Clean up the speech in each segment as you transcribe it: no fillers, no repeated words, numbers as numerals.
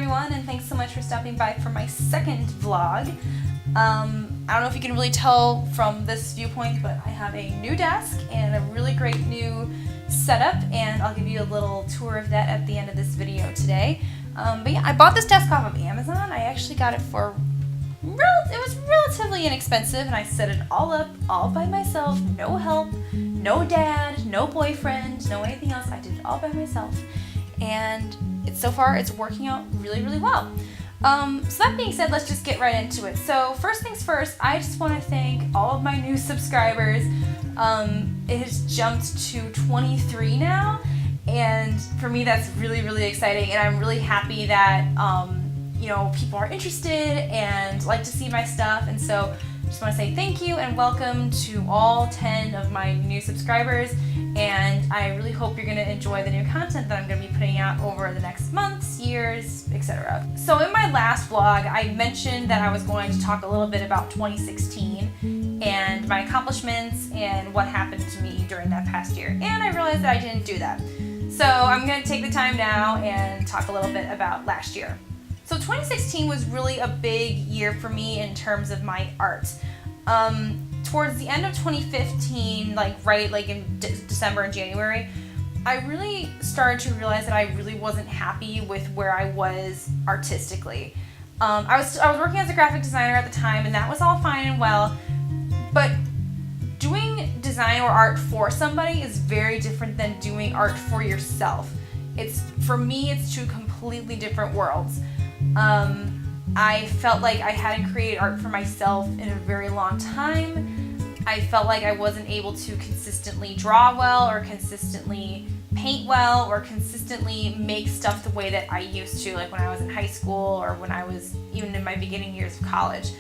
everyone, and thanks so much for stopping by for my second vlog. I don't know if you can really tell from this viewpoint, but I have a new desk and a really great new setup, and I'll give you a little tour of that at the end of this video today. But yeah, I bought this desk off of Amazon. I actually got it for it was relatively inexpensive, and I set it all up all by myself, no help, no dad, no boyfriend, no anything else. I did it all by myself, and so far it's working out really, really well. So that being said, let's just get right into it. So first things first, I just want to thank all of my new subscribers. It has jumped to 23 now, and for me that's really, really exciting, and I'm really happy that you know, people are interested and like to see my stuff, and so I just want to say thank you and welcome to all 10 of my new subscribers, and I really hope you're going to enjoy the new content that I'm going to be putting out over the next months, years, etc. So in my last vlog, I mentioned that I was going to talk a little bit about 2016 and my accomplishments and what happened to me during that past year, and I realized that I didn't do that. So I'm going to take the time now and talk a little bit about last year. So 2016 was really a big year for me in terms of my art. Towards the end of 2015, right in December and January, I really started to realize that I really wasn't happy with where I was artistically. I was working as a graphic designer at the time, and that was all fine and well, but doing design or art for somebody is very different than doing art for yourself. For me, it's two completely different worlds. I felt like I hadn't created art for myself in a very long time. I felt like I wasn't able to consistently draw well, or consistently paint well, or consistently make stuff the way that I used to, like when I was in high school or when I was even in my beginning years of college.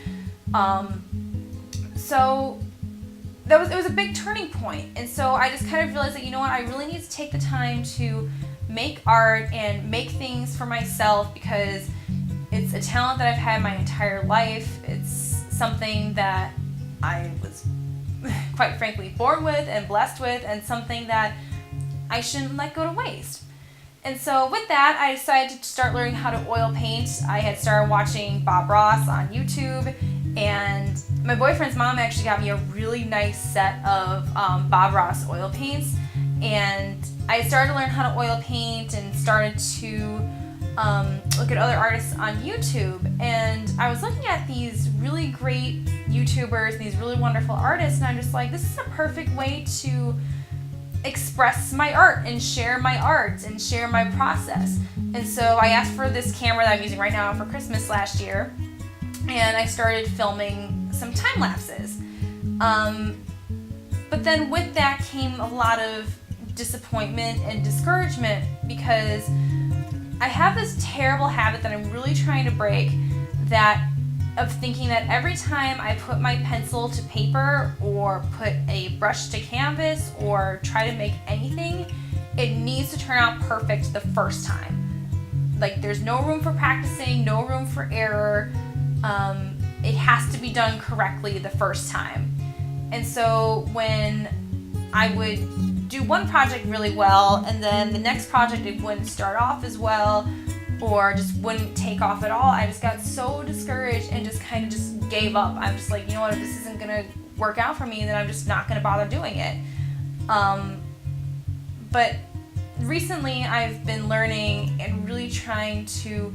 So it was a big turning point, and so I just kind of realized that, you know what, I really need to take the time to make art and make things for myself, because it's a talent that I've had my entire life. It's something that I was quite frankly born with and blessed with, and something that I shouldn't let go to waste. And so with that, I decided to start learning how to oil paint. I had started watching Bob Ross on YouTube, and my boyfriend's mom actually got me a really nice set of Bob Ross oil paints, and I started to learn how to oil paint and started to look at other artists on YouTube, and I was looking at these really great YouTubers and these really wonderful artists, and I'm just like, this is a perfect way to express my art and share my art and share my process. And so I asked for this camera that I'm using right now for Christmas last year, and I started filming some time lapses. But then with that came a lot of disappointment and discouragement, because I have this terrible habit that I'm really trying to break, of thinking that every time I put my pencil to paper or put a brush to canvas or try to make anything, it needs to turn out perfect the first time. Like, there's no room for practicing, no room for error. It has to be done correctly the first time. And so when I would do one project really well, and then the next project it wouldn't start off as well, or just wouldn't take off at all, I just got so discouraged and just kind of just gave up. I'm just like, you know what, if this isn't gonna work out for me, then I'm just not gonna bother doing it. But recently I've been learning and really trying to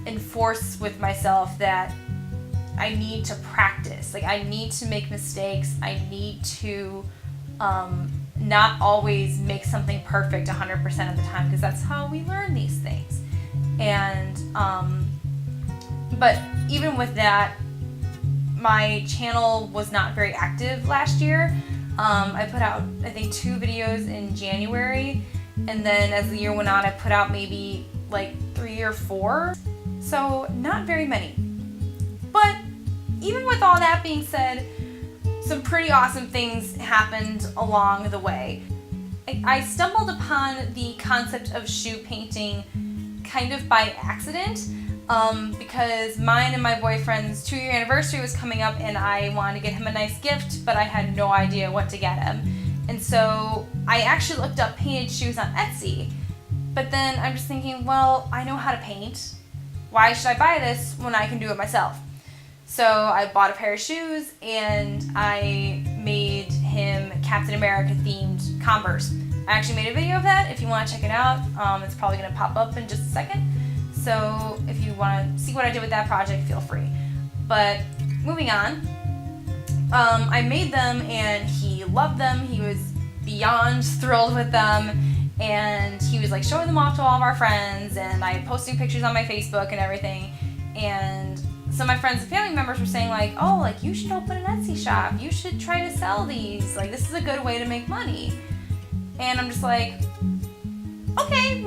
enforce with myself that I need to practice. Like, I need to make mistakes. I need to not always make something perfect 100% of the time, because that's how we learn these things. And but even with that, my channel was not very active last year. I put out, I think, 2 videos in January, and then as the year went on, I put out maybe like 3 or 4, so not very many. But even with all that being said, some pretty awesome things happened along the way. I stumbled upon the concept of shoe painting kind of by accident, because mine and my boyfriend's 2-year anniversary was coming up, and I wanted to get him a nice gift, but I had no idea what to get him. And so I actually looked up painted shoes on Etsy, but then I'm just thinking, well, I know how to paint. why should I buy this when I can do it myself? So I bought a pair of shoes and I made him Captain America themed Converse. I actually made a video of that if you want to check it out. It's probably going to pop up in just a second. So if you want to see what I did with that project, feel free. But moving on, I made them and he loved them. He was beyond thrilled with them. And he was like showing them off to all of our friends, and I posting pictures on my Facebook and everything. And some of my friends and family members were saying like, oh, like you should open an Etsy shop. You should try to sell these. Like this is a good way to make money. And I'm just like, okay,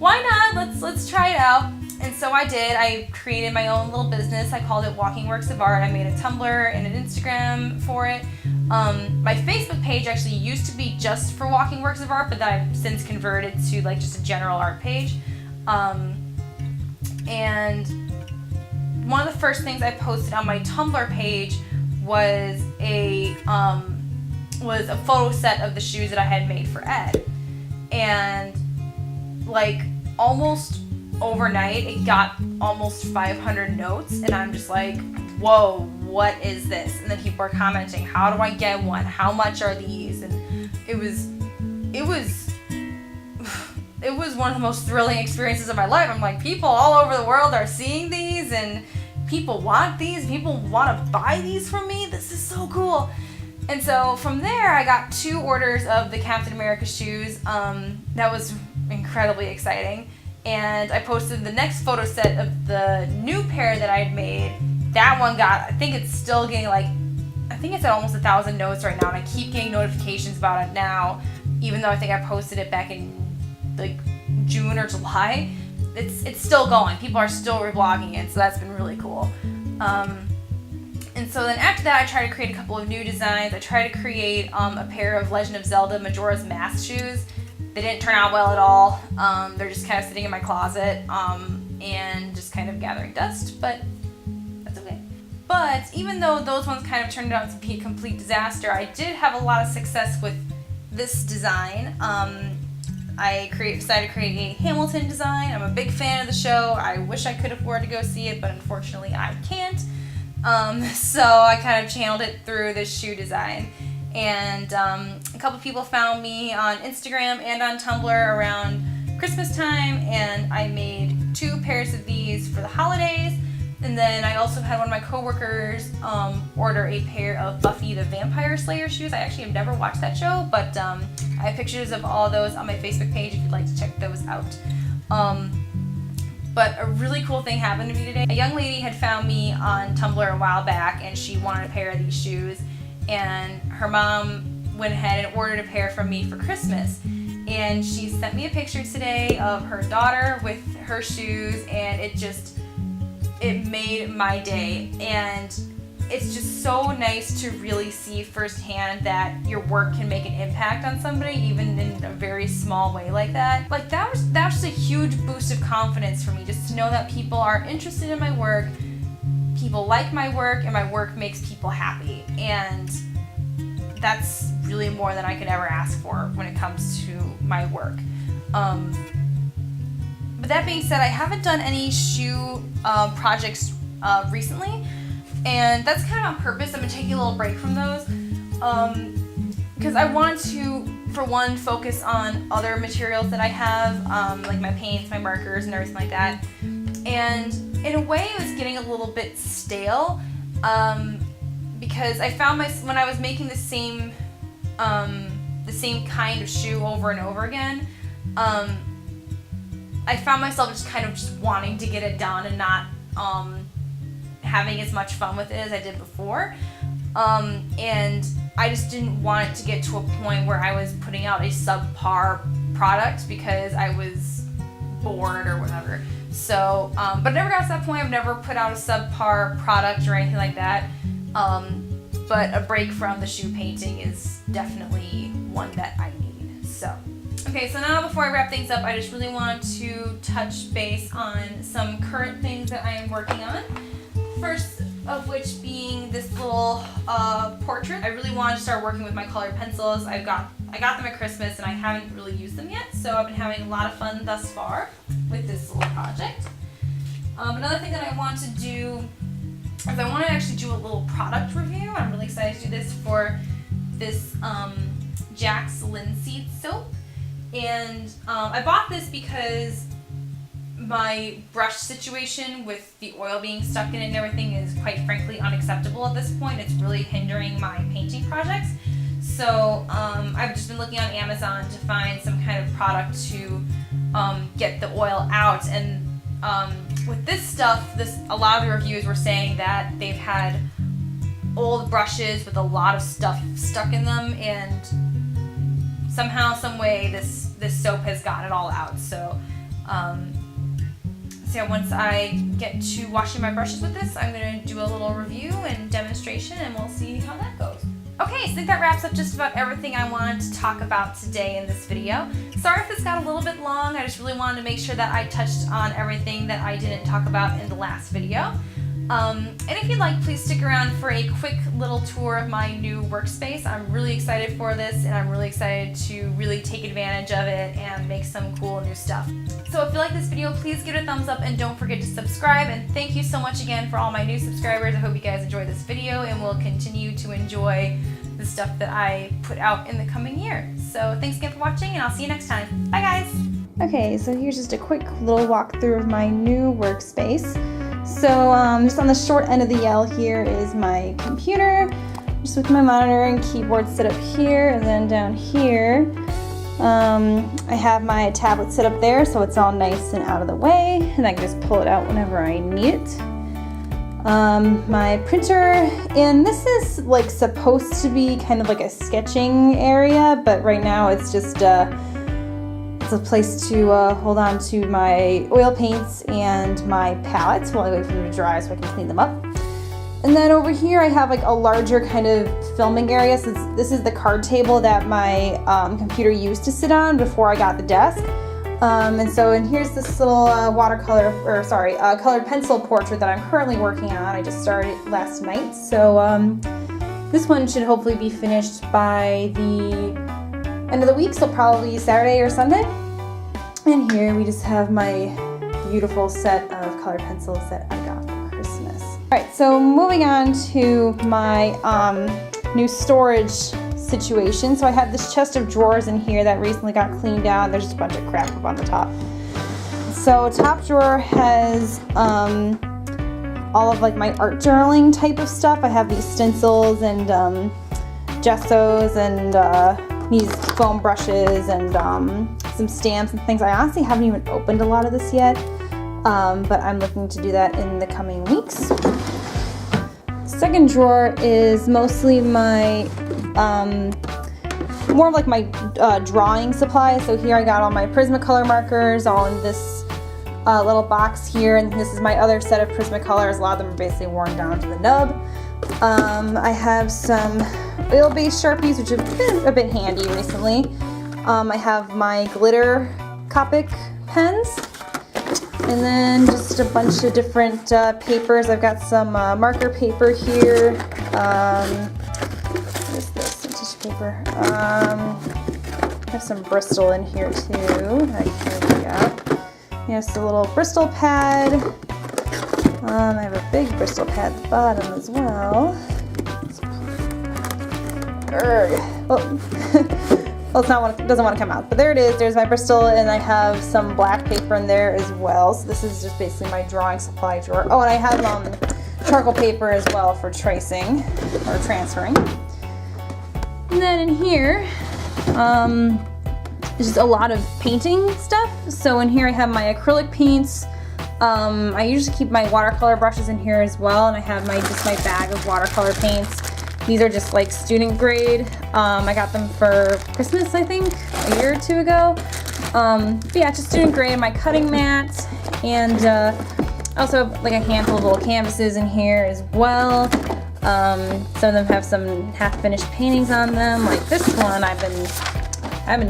why not? Let's try it out. And so I did. I created my own little business. I called it Walking Works of Art. I made a Tumblr and an Instagram for it. My Facebook page actually used to be just for Walking Works of Art, but that I've since converted to like just a general art page. And one of the first things I posted on my Tumblr page was a photo set of the shoes that I had made for Ed. And like almost overnight, it got almost 500 notes, and I'm just like, whoa, what is this? And then people are commenting, how do I get one? How much are these? And it was one of the most thrilling experiences of my life. I'm like, people all over the world are seeing these, and people want these. People want to buy these from me. This is so cool. And so from there, I got 2 orders of the Captain America shoes. That was incredibly exciting. And I posted the next photo set of the new pair that I had made. That one got, I think it's still getting like, I think it's at almost 1,000 notes right now, and I keep getting notifications about it now, even though I think I posted it back in like June or July. It's still going. People are still reblogging it, so that's been really cool. And so then after that, I tried to create a couple of new designs. I tried to create a pair of Legend of Zelda Majora's Mask shoes. They didn't turn out well at all. They're just kind of sitting in my closet and just kind of gathering dust, but that's okay. But even though those ones kind of turned out to be a complete disaster, I did have a lot of success with this design. I decided to create a Hamilton design. I'm a big fan of the show. I wish I could afford to go see it, but unfortunately I can't. So I kind of channeled it through this shoe design. And a couple people found me on Instagram and on Tumblr around Christmas time, and I made 2 pairs of these for the holidays. And then I also had one of my coworkers order a pair of Buffy the Vampire Slayer shoes. I actually have never watched that show, but I have pictures of all of those on my Facebook page if you'd like to check those out. But a really cool thing happened to me today. A young lady had found me on Tumblr a while back, and she wanted a pair of these shoes. And her mom went ahead and ordered a pair from me for Christmas. And she sent me a picture today of her daughter with her shoes, and it made my day. And it's just so nice to really see firsthand that your work can make an impact on somebody, even in a very small way like that. Like that was just a huge boost of confidence for me, just to know that people are interested in my work, people like my work, and my work makes people happy. And that's really more than I could ever ask for when it comes to my work. But that being said, I haven't done any shoe projects recently, and that's kind of on purpose. I've been taking a little break from those because I wanted to, for one, focus on other materials that I have, like my paints, my markers, and everything like that. And in a way, it was getting a little bit stale because I found when I was making the same kind of shoe over and over again, I found myself just wanting to get it done and not having as much fun with it as I did before. And I just didn't want it to get to a point where I was putting out a subpar product because I was bored or whatever. So, but I never got to that point. I've never put out a subpar product or anything like that. But a break from the shoe painting is definitely one that I need. So, okay, so now before I wrap things up, I just really want to touch base on some current things that I am working on. First of which being this little portrait. I really wanted to start working with my colored pencils. I got them at Christmas and I haven't really used them yet, so I've been having a lot of fun thus far with this little project. Another thing that I want to do is I want to actually do a little product review. I'm really excited to do this for this Jack's Linseed soap. And I bought this because my brush situation with the oil being stuck in it and everything is quite frankly unacceptable at this point. It's really hindering my painting projects. So I've just been looking on Amazon to find some kind of product to get the oil out. And with this stuff, a lot of the reviews were saying that they've had old brushes with a lot of stuff stuck in them, and somehow, some way, this soap has gotten it all out. So once I get to washing my brushes with this, I'm going to do a little review and demonstration, and we'll see how that goes. Okay, so I think that wraps up just about everything I wanted to talk about today in this video. Sorry if this got a little bit long. I just really wanted to make sure that I touched on everything that I didn't talk about in the last video. And if you'd like, please stick around for a quick little tour of my new workspace. I'm really excited for this, and I'm really excited to really take advantage of it and make some cool new stuff. So if you like this video, please give it a thumbs up and don't forget to subscribe. And thank you so much again for all my new subscribers. I hope you guys enjoyed this video and will continue to enjoy the stuff that I put out in the coming year. So thanks again for watching, and I'll see you next time. Bye guys! Okay, so here's just a quick little walkthrough of my new workspace. So just on the short end of the L here is my computer, just with my monitor and keyboard set up here, and then down here I have my tablet set up there, so it's all nice and out of the way, and I can just pull it out whenever I need it. My printer, and this is like supposed to be kind of like a sketching area, but right now it's just it's a place to hold on to my oil paints and my palettes while I wait for them to dry so I can clean them up. And then over here I have like a larger kind of filming area. So this is the card table that my computer used to sit on before I got the desk. And here's this little colored pencil portrait that I'm currently working on. I just started it last night. So this one should hopefully be finished by the end of the week, so probably Saturday or Sunday. And here we just have my beautiful set of colored pencils that I got for Christmas. Alright, so moving on to my new storage situation. So I have this chest of drawers in here that recently got cleaned out. There's just a bunch of crap up on the top. So top drawer has all of like my art journaling type of stuff. I have these stencils and gessos and these foam brushes and some stamps and things. I honestly haven't even opened a lot of this yet, but I'm looking to do that in the coming weeks. Second drawer is mostly my, more of like my drawing supplies. So here I got all my Prismacolor markers all in this little box here, and this is my other set of Prismacolors. A lot of them are basically worn down to the nub. I have some oil-based Sharpies, which have been a bit handy recently. I have my glitter Copic pens, and then just a bunch of different papers. I've got some marker paper here. What is this? Some tissue paper. I have some Bristol in here too. Yes, a little Bristol pad. I have a big Bristol pad at the bottom as well. Well, it's not. It doesn't want to come out, but there it is. There's my Bristol, and I have some black paper in there as well. So this is just basically my drawing supply drawer. Oh, and I have charcoal paper as well for tracing or transferring. And then in here, there's just a lot of painting stuff. So in here I have my acrylic paints. I usually keep my watercolor brushes in here as well, and I have just my bag of watercolor paints. These are just like student grade. I got them for Christmas, I think, a year or two ago. But yeah, just student grade. My cutting mat, and I also have like a handful of little canvases in here as well. Some of them have some half-finished paintings on them. Like this one, I've been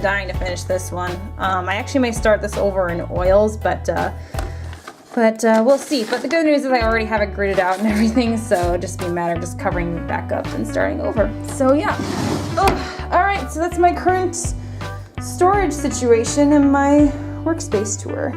dying to finish this one. I actually may start this over in oils, but we'll see. But the good news is I already have it gridded out and everything, so it'll just be a matter of just covering it back up and starting over. So yeah. Alright, so that's my current storage situation in my workspace tour.